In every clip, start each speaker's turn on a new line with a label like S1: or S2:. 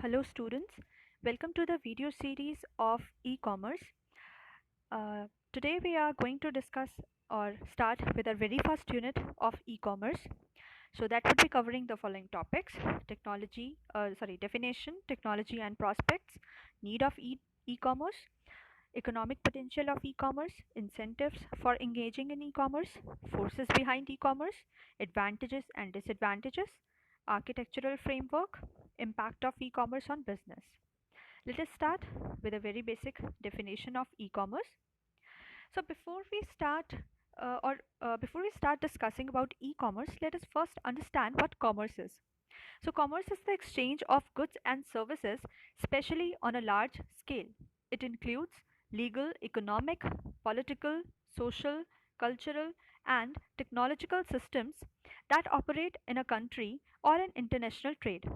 S1: Hello students, welcome to the video series of e-commerce. Today we are going to discuss or start with our very first unit of e-commerce. So that would be covering the following topics: definition, technology and prospects, need of e-commerce, economic potential of e-commerce, incentives for engaging in e-commerce, forces behind e-commerce, advantages and disadvantages, architectural framework, impact of e-commerce on business. Let us start with a very basic definition of e-commerce. So before we start discussing about e-commerce, let us first understand what commerce is. So commerce is the exchange of goods and services, especially on a large scale. It includes legal, economic, political, social, cultural, and technological systems that operate in a country or in international trade.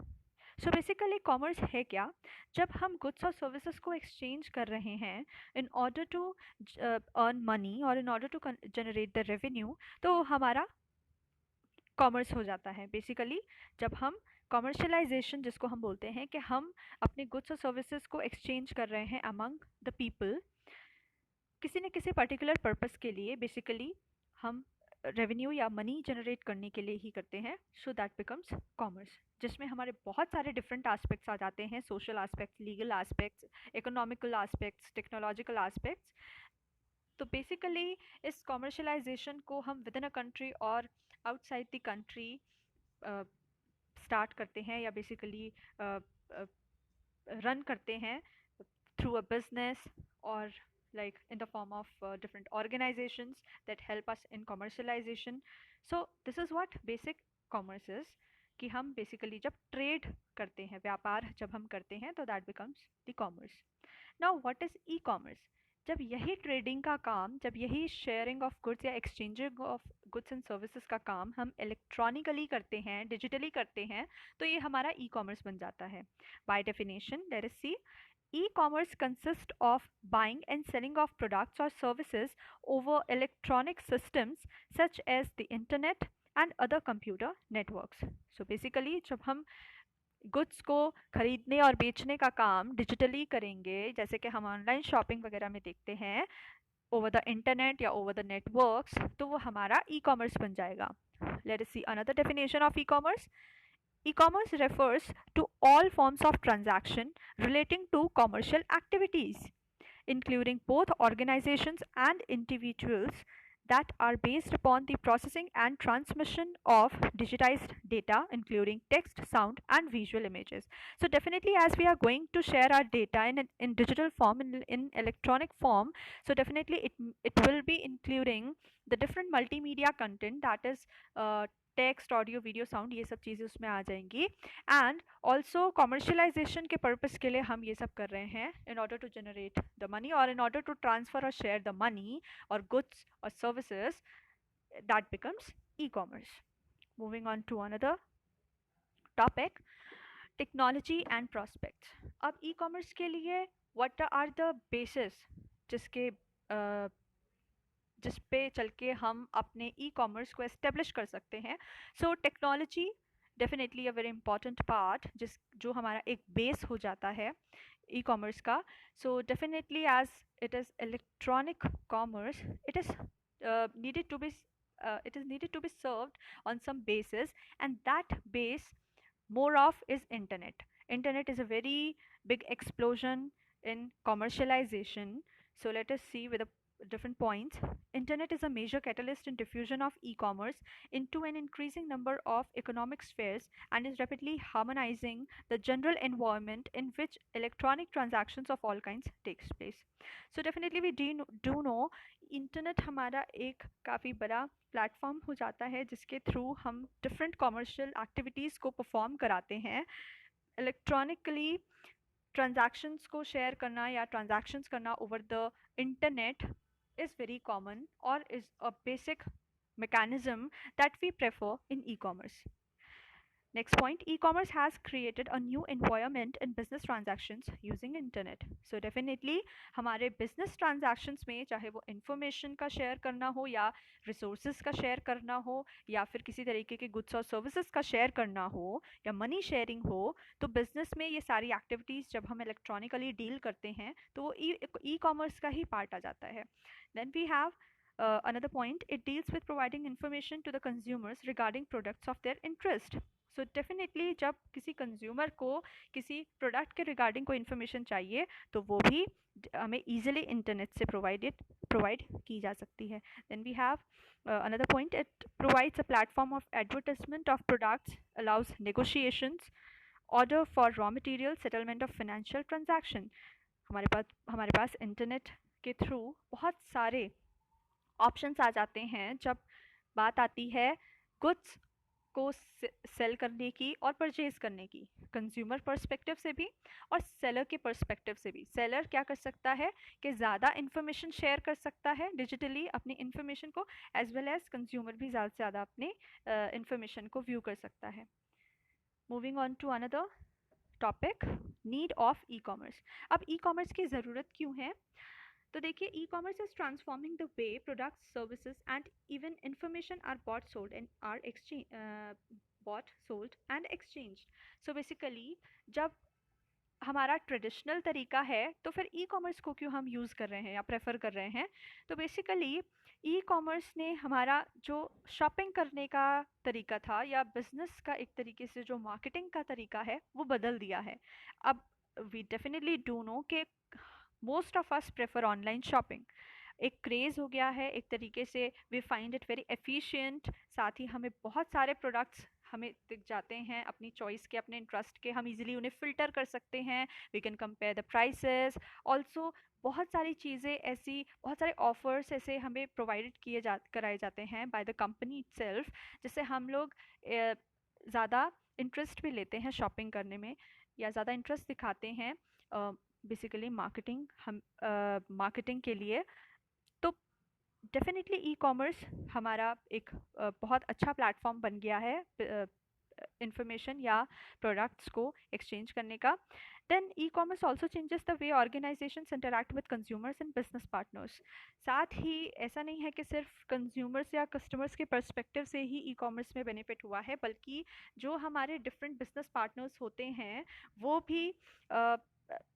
S1: So basically commerce है क्या? जब हम goods और services को exchange कर रहे हैं in order to earn money और in order to generate the revenue, तो हमारा कॉमर्स हो जाता है बेसिकली। जब हम कॉमर्शलाइजेशन जिसको हम बोलते हैं कि हम अपने गुड्स और सर्विसेज को एक्सचेंज कर रहे हैं अमंग द पीपल किसी न किसी पर्टिकुलर पर्पस के लिए, बेसिकली हम रेवेन्यू या मनी जनरेट करने के लिए ही करते हैं, सो दैट बिकम्स कॉमर्स, जिसमें हमारे बहुत सारे डिफरेंट एस्पेक्ट्स आ जाते हैं: social aspects, legal aspects, economical aspects, technological aspects. तो बेसिकली इस कॉमर्शलाइजेशन को हम विद इन अ कंट्री और आउटसाइड द कंट्री स्टार्ट करते हैं या बेसिकली रन करते हैं through a business or like in the form of different organizations that help us in commercialization. So this is what basic commerce is, कि हम basically जब trade करते हैं, व्यापार जब हम करते हैं, तो that becomes the commerce. Now what is e commerce? जब यही ट्रेडिंग का काम, जब यही शेयरिंग ऑफ गुड्स या exchanging of goods and services का काम हम इलेक्ट्रॉनिकली करते हैं, डिजिटली करते हैं, तो ये हमारा ई कॉमर्स बन जाता है. By definition, let us see. E-commerce consists of buying and selling of products or services over electronic systems such as the internet and other computer networks. So basically जब हम गुड्स को खरीदने और बेचने का काम डिजिटली करेंगे, जैसे कि हम ऑनलाइन शॉपिंग वगैरह में देखते हैं ओवर द इंटरनेट या ओवर द नेटवर्क्स, तो वो हमारा ई कॉमर्स बन जाएगा. Late us see another definition of e commerce. E-commerce refers to all forms of transaction relating to commercial activities, including both organizations and individuals, that are based upon the processing and transmission of digitized data, including text, sound, and visual images. So definitely, as we are going to share our data in digital form, in electronic form, so definitely it will be including the different multimedia content, that is text, audio, video, sound, ये सब चीज़ें उसमें आ जाएंगी. And also commercialisation के purpose के लिए हम ये सब कर रहे हैं in order to generate the money और इन ऑर्डर टू ट्रांसफ़र और शेयर द मनी और गुड्स और services. That becomes e commerce. Moving on to another topic, technology and prospects. अब ई कॉमर्स के लिए व्हाट आर द बेसिस जिस पे चल के हम अपने ई कॉमर्स को एस्टेब्लिश कर सकते हैं. So technology definitely a very important part, जो हमारा एक बेस हो जाता है ई कॉमर्स का. So definitely as it is electronic commerce, it is needed to be needed to be served on some basis, and that base more of is internet. Internet is a very big explosion in commercialization. So let us see with a different points. Internet is a major catalyst in diffusion of e-commerce into an increasing number of economic spheres and is rapidly harmonizing the general environment in which electronic transactions of all kinds takes place. So definitely we do know internet हमारा एक काफ़ी बड़ा platform हो जाता है जिसके through हम different commercial activities को परफॉर्म कराते हैं. इलेक्ट्रॉनिकली ट्रांजैक्शंस को शेयर करना या ट्रांजैक्शंस करना over the internet is very common or is a basic mechanism that we prefer in e-commerce. Next point, e-commerce has created a new environment in business transactions using internet. So definitely हमारे business transactions में चाहे वो information का share करना हो या resources का share करना हो या फिर किसी तरीके के goods और services का share करना हो या money sharing हो, तो business में ये सारी activities जब हम electronically deal करते हैं तो वो e-commerce का ही part आ जाता है. Then we have another point, it deals with providing information to the consumers regarding products of their interest. So definitely जब किसी कंज्यूमर को किसी प्रोडक्ट के रिगार्डिंग कोई इन्फॉर्मेशन चाहिए तो वो भी हमें इजीली इंटरनेट से प्रोवाइड की जा सकती है. Then we have another point, it provides a platform of advertisement of products, allows negotiations, order for raw material, settlement of financial transaction. हमारे पास इंटरनेट के थ्रू बहुत सारे ऑप्शंस आ जाते हैं जब बात आती है गुड्स को सेल करने की और परचेज करने की, कंज्यूमर पर्सपेक्टिव से भी और सेलर के पर्सपेक्टिव से भी. सेलर क्या कर सकता है कि ज़्यादा इन्फॉर्मेशन शेयर कर सकता है डिजिटली अपनी इन्फॉर्मेशन को, एज वेल एज कंज्यूमर भी ज़्यादा से ज़्यादा अपने इन्फॉर्मेशन को व्यू कर सकता है. Moving on to another topic, need of e commerce. अब ई कॉमर्स की ज़रूरत क्यों है? तो देखिए, e commerce is transforming the way products, services and even information are bought sold and are exchange bought sold and exchange. So basically जब हमारा traditional तरीका है तो फिर ई कॉमर्स को क्यों हम यूज़ कर रहे हैं या प्रेफर कर रहे हैं? तो बेसिकली ई कॉमर्स ने हमारा जो शॉपिंग करने का तरीका था या बिजनेस का एक तरीके से जो मार्केटिंग का तरीका है वो बदल दिया है. अब वी डेफिनेटली डू नो कि most of us prefer online shopping. एक क्रेज़ हो गया है एक तरीके से, we find it very efficient. साथ ही हमें बहुत सारे प्रोडक्ट्स हमें दिख जाते हैं अपनी चॉइस के, अपने इंटरेस्ट के, हम इजीली उन्हें फ़िल्टर कर सकते हैं. We can compare the prices also. बहुत सारी चीज़ें ऐसी, बहुत सारे ऑफर्स ऐसे हमें प्रोवाइडेड कराए जाते हैं बाय द कंपनी इटसेल्फ, जिससे हम लोग ज़्यादा इंटरेस्ट भी लेते हैं शॉपिंग करने में या ज़्यादा इंटरेस्ट दिखाते हैं बेसिकली मार्केटिंग के लिए. तो डेफिनेटली ई कॉमर्स हमारा एक बहुत अच्छा प्लेटफॉर्म बन गया है इंफॉर्मेशन या प्रोडक्ट्स को एक्सचेंज करने का. Then e commerce also changes the way organisations interact with consumers and business partners. साथ ही ऐसा नहीं है कि सिर्फ कंज्यूमर्स या कस्टमर्स के पर्सपेक्टिव से ही ई कॉमर्स में बेनिफिट हुआ है, बल्कि जो हमारे डिफरेंट बिजनेस पार्टनर्स होते हैं वो भी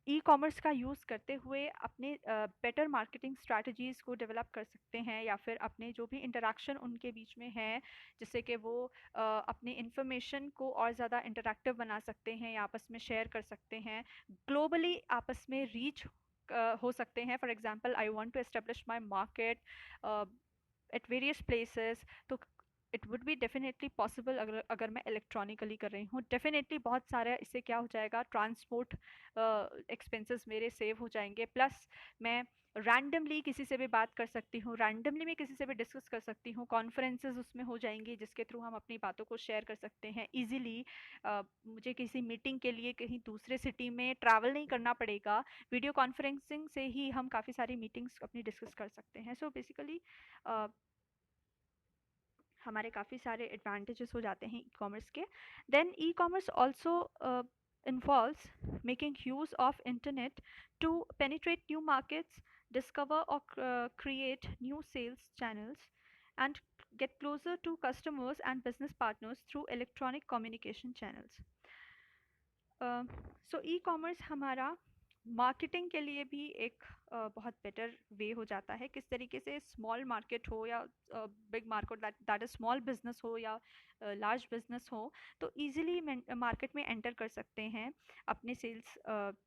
S1: ई कॉमर्स का यूज़ करते हुए अपने बेटर मार्केटिंग स्ट्रैटेजीज़ को डेवलप कर सकते हैं या फिर अपने जो भी इंटरेक्शन उनके बीच में है जिससे कि वो अपनी इन्फॉर्मेशन को और ज़्यादा इंटरैक्टिव बना सकते हैं या आपस में शेयर कर सकते हैं, ग्लोबली आपस में रीच हो सकते हैं. For example, I want to establish my market at various places, तो it would be definitely possible अगर अगर मैं इलेक्ट्रॉनिकली कर रही हूँ. डेफिनेटली बहुत सारा इससे क्या हो जाएगा, ट्रांसपोर्ट एक्सपेंसेस मेरे सेव हो जाएंगे, प्लस मैं रैंडमली किसी से भी बात कर सकती हूँ, रैंडमली मैं किसी से भी डिस्कस कर सकती हूँ, कॉन्फ्रेंसेस उसमें हो जाएंगी जिसके थ्रू हम अपनी बातों को शेयर कर सकते हैं ईजिली. मुझे किसी मीटिंग के लिए कहीं दूसरे सिटी में ट्रैवल नहीं करना पड़ेगा, वीडियो कॉन्फ्रेंसिंग से ही हम काफ़ी सारी मीटिंग्स अपनी डिस्कस कर सकते हैं. सो बेसिकली हमारे काफ़ी सारे एडवांटेजेस हो जाते हैं ई कॉमर्स के. Then e commerce also involves making use of internet to penetrate new markets, discover or create new sales channels, and get closer to customers and business partners through electronic communication channels. So e commerce हमारा marketing के लिए भी एक बहुत better way हो जाता है. किस तरीके से स्मॉल मार्केट हो या big market, that is small business हो या लार्ज बिजनेस हो, तो इजीली मार्केट में एंटर कर सकते हैं, अपने सेल्स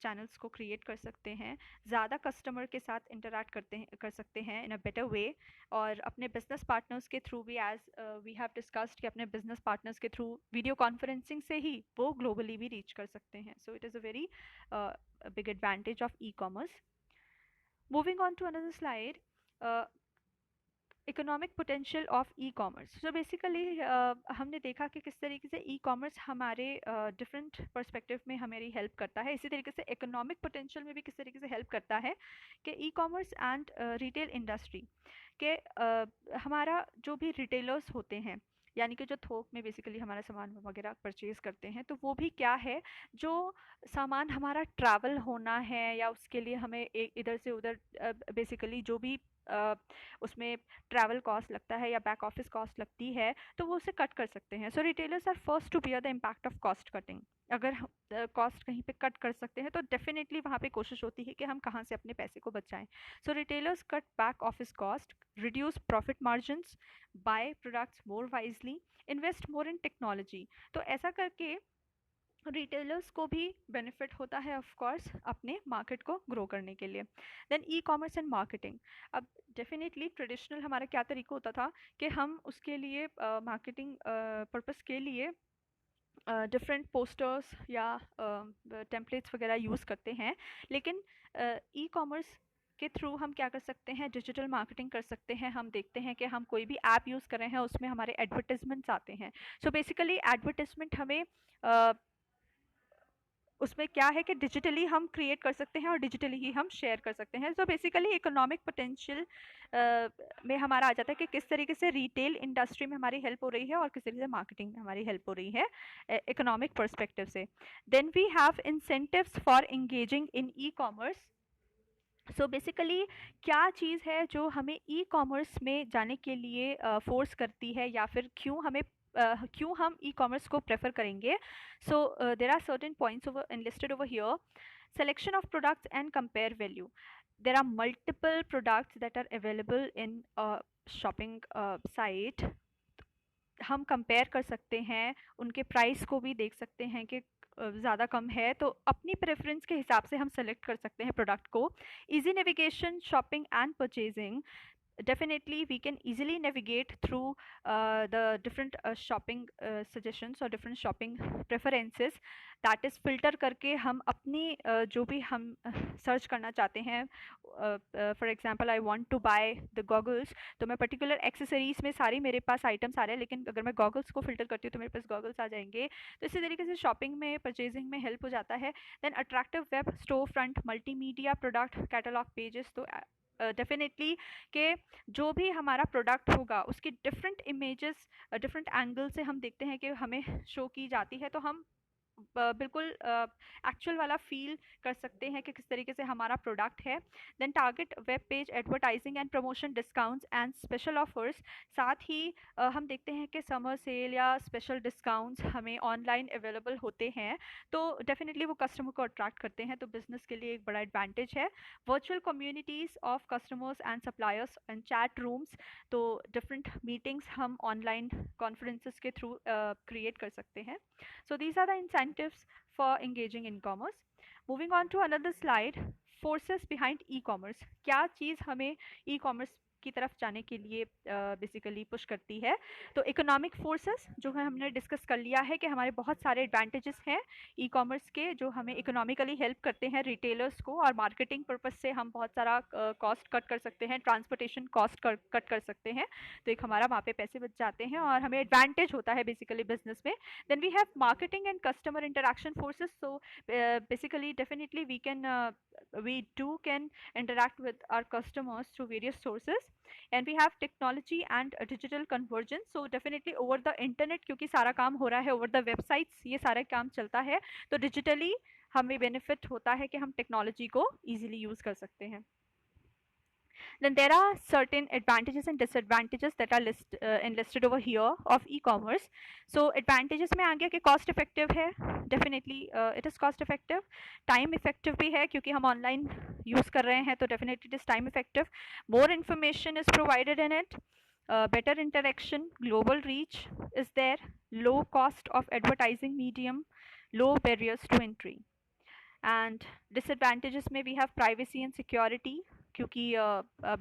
S1: चैनल्स को क्रिएट कर सकते हैं, ज़्यादा कस्टमर के साथ इंटरैक्ट कर सकते हैं इन अ बेटर वे, और अपने बिजनेस पार्टनर्स के थ्रू भी, एज वी हैव डिस्कस्ड कि अपने बिजनेस पार्टनर्स के थ्रू वीडियो कॉन्फ्रेंसिंग से ही वो ग्लोबली भी रीच कर सकते हैं. So it is a very big advantage of e-commerce. Moving on to another slide, economic potential of e commerce. So basically हमने देखा कि किस तरीके से ई कॉमर्स हमारे डिफरेंट पर्सपेक्टिव में हमारी हेल्प करता है. इसी तरीके से इकोनॉमिक पोटेंशियल में भी किस तरीके से हेल्प करता है कि ई कॉमर्स एंड रिटेल इंडस्ट्री के हमारा जो भी रिटेलर्स होते हैं यानी कि जो थोक में बेसिकली हमारा सामान वगैरह परचेज करते हैं, तो वो भी क्या है, जो सामान हमारा ट्रैवल होना है या उसके लिए हमें एक इधर से उधर बेसिकली जो भी उसमें ट्रैवल कॉस्ट लगता है या बैक ऑफिस कॉस्ट लगती है, तो वो उसे कट कर सकते हैं। So retailers are first to bear the impact of cost cutting. अगर कॉस्ट कहीं पे कट कर सकते हैं तो डेफिनेटली वहाँ पे कोशिश होती है कि हम कहाँ से अपने पैसे को बचाएं। So retailers cut back office cost, reduce profit margins, buy products more wisely, invest more in technology. तो ऐसा करके रिटेलर्स को भी बेनिफिट होता है ऑफ कोर्स अपने मार्केट को ग्रो करने के लिए। Then e commerce and marketing. अब डेफिनेटली ट्रेडिशनल हमारा क्या तरीका होता था कि हम उसके लिए मार्केटिंग पर्पस के लिए डिफरेंट पोस्टर्स या टेम्पलेट्स वगैरह यूज़ करते हैं, लेकिन ई कॉमर्स के थ्रू हम क्या कर सकते हैं, डिजिटल मार्केटिंग कर सकते हैं। हम देखते हैं कि हम कोई भी ऐप यूज़ कर रहे हैं, उसमें हमारे एडवर्टिजमेंट्स आते हैं। सो बेसिकली एडवर्टिजमेंट हमें उसमें क्या है कि डिजिटली हम क्रिएट कर सकते हैं और डिजिटली ही हम शेयर कर सकते हैं। सो बेसिकली इकोनॉमिक पोटेंशियल में हमारा आ जाता है कि किस तरीके से रिटेल इंडस्ट्री में हमारी हेल्प हो रही है और किस तरीके से मार्केटिंग में हमारी हेल्प हो रही है इकोनॉमिक पर्सपेक्टिव से। Then we have incentives for engaging in e commerce. So basically क्या चीज़ है जो हमें ई कॉमर्स में जाने के लिए फोर्स करती है, या फिर क्यों हम ई कॉमर्स को प्रेफर करेंगे। So there are certain points over enlisted over here. Selection of products and compare value. There are multiple products that are available in a shopping site. हम कंपेयर कर सकते हैं, उनके प्राइस को भी देख सकते हैं कि ज़्यादा कम है तो अपनी प्रेफरेंस के हिसाब से हम सेलेक्ट कर सकते हैं प्रोडक्ट को। Easy navigation, shopping and purchasing. Definitely we can easily navigate through the different shopping suggestions or different shopping preferences, that is filter करके हम अपनी जो भी हम सर्च करना चाहते हैं। For example I want to buy the goggles, तो मैं पर्टिकुलर एक्सेसरीज में सारी मेरे पास आइटम्स आ रहे हैं, लेकिन अगर मैं गॉगल्स को फिल्टर करती हूँ तो मेरे पास गॉगल्स आ जाएंगे। तो इसी तरीके से शॉपिंग में, परचेजिंग में हेल्प हो जाता है। Then attractive web store front, multimedia product catalogue pages. तो डेफिनेटली कि जो भी हमारा प्रोडक्ट होगा उसकी डिफरेंट इमेजेस डिफरेंट एंगल से हम देखते हैं कि हमें शो की जाती है, तो हम बिल्कुल एक्चुअल वाला फील कर सकते हैं कि किस तरीके से हमारा प्रोडक्ट है। Then target web page advertising and promotion, discounts and special offers. साथ ही हम देखते हैं कि समर सेल या स्पेशल डिस्काउंट्स हमें ऑनलाइन अवेलेबल होते हैं, तो डेफिनेटली वो कस्टमर को अट्रैक्ट करते हैं, तो बिजनेस के लिए एक बड़ा एडवांटेज है। Virtual communities of customers and suppliers and chat rooms. तो डिफरेंट मीटिंग्स हम ऑनलाइन कॉन्फ्रेंसेस के थ्रू क्रिएट कर सकते हैं। So these are the incentives for engaging in commerce. Moving on to another slide, forces behind e-commerce. क्या चीज़ हमें e-commerce की तरफ जाने के लिए बेसिकली पुश करती है। तो इकोनॉमिक फोर्सेस जो है हमने डिस्कस कर लिया है कि हमारे बहुत सारे एडवांटेजेस हैं ई कॉमर्स के जो हमें इकोनॉमिकली हेल्प करते हैं रिटेलर्स को, और मार्केटिंग पर्पस से हम बहुत सारा कॉस्ट कट कर सकते हैं, ट्रांसपोर्टेशन कॉस्ट कट कर सकते हैं, तो एक हमारा वहाँ पे पैसे बच जाते हैं और हमें एडवांटेज होता है बेसिकली बिजनेस में। Then we have marketing and customer interaction forces. So basically definitely we do can interact with our customers through various sources, and we have technology and digital convergence. So definitely over the internet, क्योंकि सारा काम हो रहा है over the websites, ये सारा काम चलता है, तो digitally हमें benefit होता है कि हम technology को easily use कर सकते हैं। Then there are certain advantages and disadvantages that are enlisted over here of e-commerce. So advantages में आ गया कि cost effective है, definitely it is cost effective, time effective भी है क्योंकि हम online use कर रहे हैं, तो definitely it is time effective, more information is provided in it, better interaction, global reach is there, low cost of advertising medium, low barriers to entry. And disadvantages में we have privacy and security, क्योंकि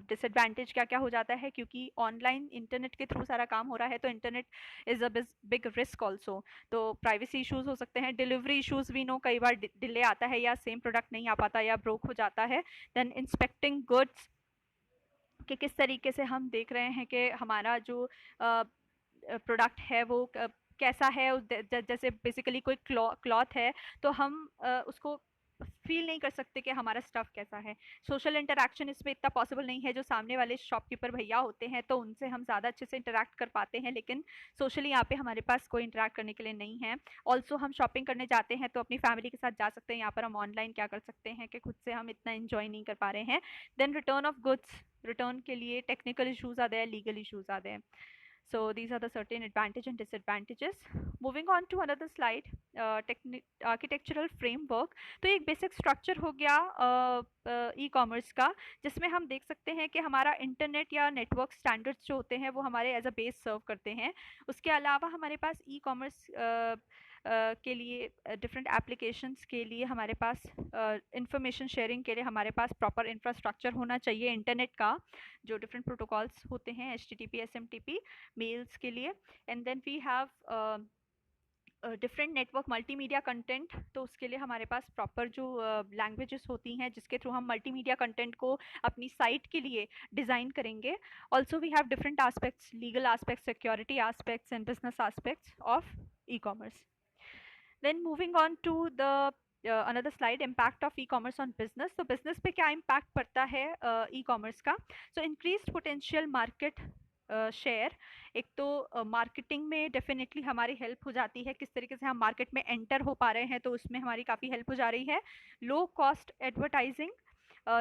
S1: disadvantage क्या क्या हो जाता है, क्योंकि online internet के through सारा काम हो रहा है, तो internet is a big risk also, तो प्राइवेसी इशूज़ हो सकते हैं, डिलीवरी इशूज़ भी नो, कई बार डिले आता है या सेम प्रोडक्ट नहीं आ पाता या ब्रोक हो जाता है। देन इंस्पेक्टिंग गुड्स, कि किस तरीके से हम देख रहे हैं कि हमारा जो प्रोडक्ट है वो कैसा है, जैसे बेसिकली कोई क्लॉथ है तो हम उसको फील नहीं कर सकते कि हमारा स्टफ कैसा है। सोशल इंटरेक्शन इसमें इतना पॉसिबल नहीं है, जो सामने वाले शॉपकीपर भैया होते हैं तो उनसे हम ज़्यादा अच्छे से इंटरेक्ट कर पाते हैं, लेकिन सोशली यहाँ पे हमारे पास कोई इंटरेक्ट करने के लिए नहीं है। ऑल्सो हम शॉपिंग करने जाते हैं तो अपनी फैमिली के साथ जा सकते हैं, यहाँ पर हम ऑनलाइन क्या कर सकते हैं कि खुद से हम इतना इंजॉय नहीं कर पा रहे हैं। Then return of goods, return के लिए टेक्निकल इश्यूज आते हैं, लीगल इश्यूज आते हैं। So these are the certain advantage and disadvantages. Moving on to another slide, architectural framework. तो एक बेसिक स्ट्रक्चर हो गया ई कॉमर्स का, जिसमें हम देख सकते हैं कि हमारा इंटरनेट या नेटवर्क स्टैंडर्ड्स जो होते हैं वो हमारे एज अ बेस सर्व करते हैं। उसके अलावा हमारे पास ई कॉमर्स के लिए डिफरेंट एप्लीकेशंस के लिए हमारे पास इंफॉर्मेशन शेयरिंग के लिए हमारे पास प्रॉपर इंफ्रास्ट्रक्चर होना चाहिए इंटरनेट का, जो डिफरेंट प्रोटोकॉल्स होते हैं HTTP SMTP मेल्स के लिए। And then we have different network multimedia content, तो उसके लिए हमारे पास प्रॉपर जो लैंग्वेजेस होती हैं जिसके थ्रू हम मल्टीमीडिया कंटेंट को अपनी साइट के लिए डिज़ाइन करेंगे। Also we have different aspects, legal aspects, security aspects and business aspects of e commerce. Then moving on to the another slide, impact of e-commerce on business. तो business पे क्या impact पड़ता है e-commerce का? So increased potential market share. एक तो marketing में definitely हमारी हेल्प हो जाती है, किस तरीके से हम मार्केट में एंटर हो पा रहे हैं तो उसमें हमारी काफ़ी हेल्प हो जा रही है। लो कॉस्ट एडवर्टाइजिंग,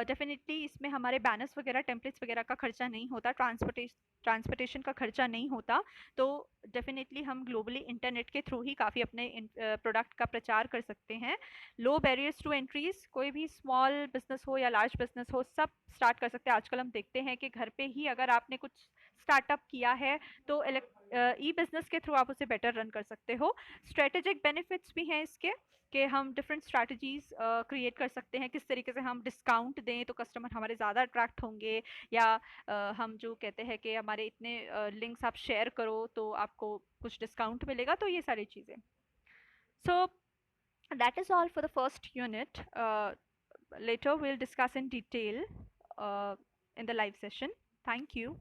S1: डेफिनेटली इसमें हमारे बैनर्स वगैरह, टेम्पलेट्स वगैरह का खर्चा नहीं होता, ट्रांसपोर्टेशन का खर्चा नहीं होता, तो डेफिनेटली हम ग्लोबली इंटरनेट के थ्रू ही काफ़ी अपने प्रोडक्ट का प्रचार कर सकते हैं। लो बैरियर्स टू एंट्रीज, कोई भी स्मॉल बिजनेस हो या लार्ज बिजनेस हो सब स्टार्ट कर सकते हैं। आजकल हम देखते हैं कि घर पे ही अगर आपने कुछ स्टार्टअप किया है तो ई बिजनेस के थ्रू आप उसे बेटर रन कर सकते हो। स्ट्रेटेजिक बेनिफिट्स भी हैं इसके, कि हम डिफरेंट स्ट्रैटेजीज क्रिएट कर सकते हैं, किस तरीके से हम डिस्काउंट दें तो कस्टमर हमारे ज़्यादा अट्रैक्ट होंगे, या हम जो कहते हैं कि हमारे इतने लिंक्स आप शेयर करो तो आपको कुछ डिस्काउंट मिलेगा, तो ये सारी चीज़ें। So that is all for the first unit. Later we'll discuss in detail in the live session. Thank you.